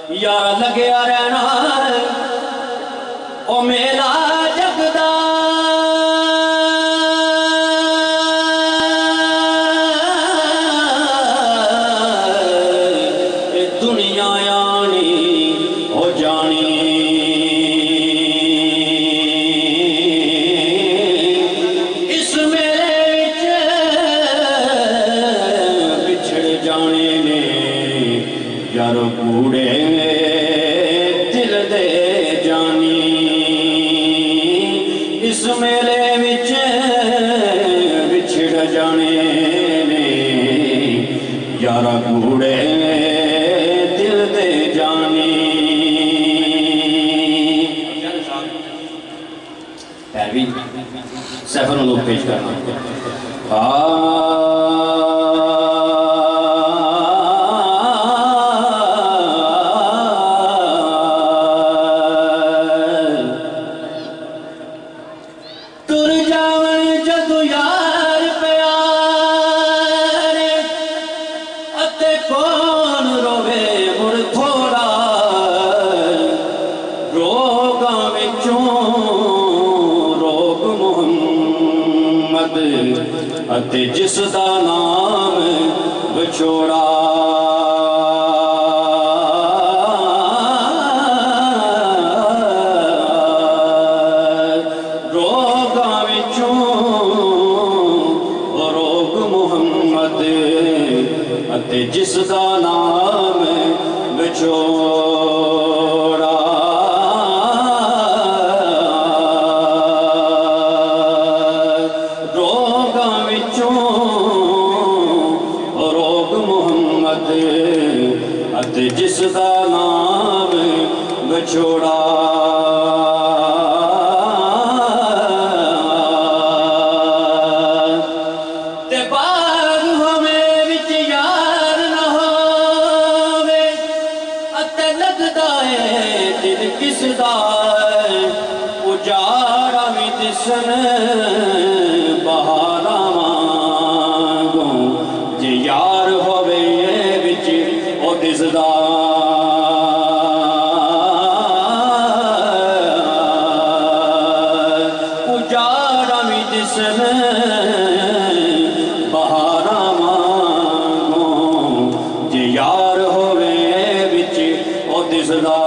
یار لگیا رہنا او میلا جگدا دنیا آنی ہو جانی اس میلے بچھڑ جانے نے یارو کوڑے دل دے جانی اس میلے وچ بچھڑ جانے نے یارا کوڑے دل دے جانی پیروی سیفر لوگ پیش کرنا اتے جس دا نام بچوڑا روگاں وچوں روگ محمد اتے جس دا نام بچوڑا جس دا نام بچوڑا تے باغ ہمیں وچ یار نہ ہووے اتے لگدا ہے دل کس دا اجاڑا وی دسن بہاراں وانگوں جے یار ہووے وچ او دسدا اجاڑا وی دسن بہاراں وانگوں جے یار ہووے وچ او دسدا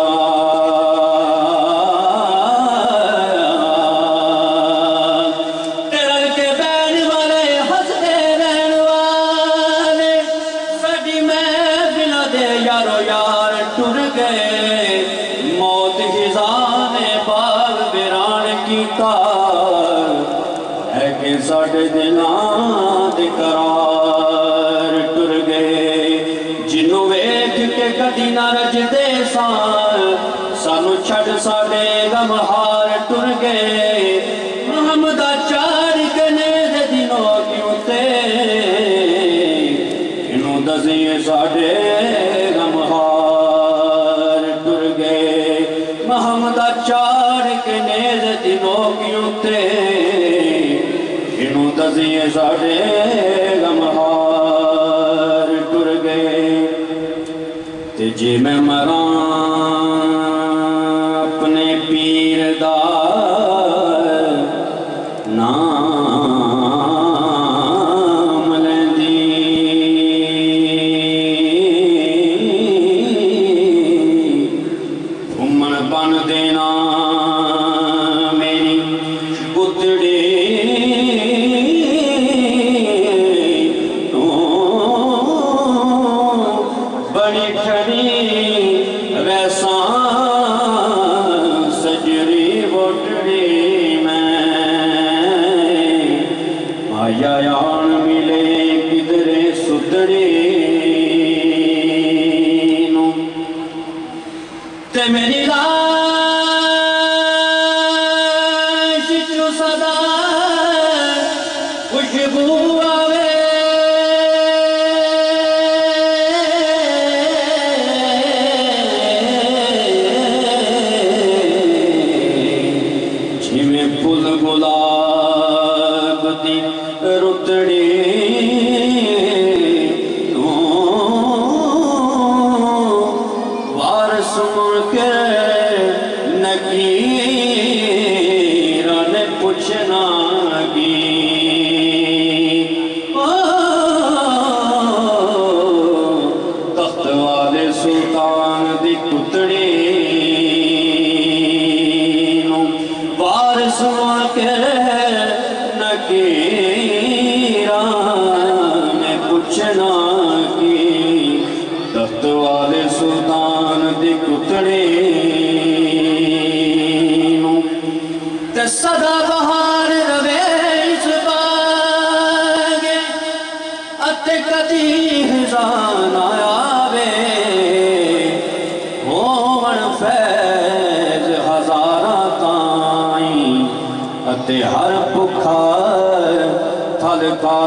موت خزان باغ بیران کیتا ہے کہ ساڑھے دلان دے قرار ٹر گئے جنوں ویکھ کے کدی نہ رج دے سانو چھڑ ساڑھے غمہار ٹر گئے محمدہ چار کنے دے دنوں کیوں تے انہوں دزیں ساڑھے غمہار محمدہ چار کے نیز دنوں کیوں تے انہوں دزیں ساڑھے غمہار ٹر گئے تے جی میں مراں اپنے پیر دا نام لیندی بن دینا میری پتڑی بڑی کھڑی ویسا سجری بوٹڑی میں آیا یان ملے کدرے ستڑی تے میری خوشبو آوے جی میں پھول گلاب دی رتڑی وارث مڑ کے نکیرہ نے پوچھنا کی تخت والے سلطان دی کتڑی وارث مڑ کے نکیرہ نے پوچھنا کی تخت والے سلطان دی کتڑی تے صدا بہار روے اس باغے اتے کدی ہزان آیا وے ہون فیض ہزارہ تائیں اتے ہر بکھا تھلکا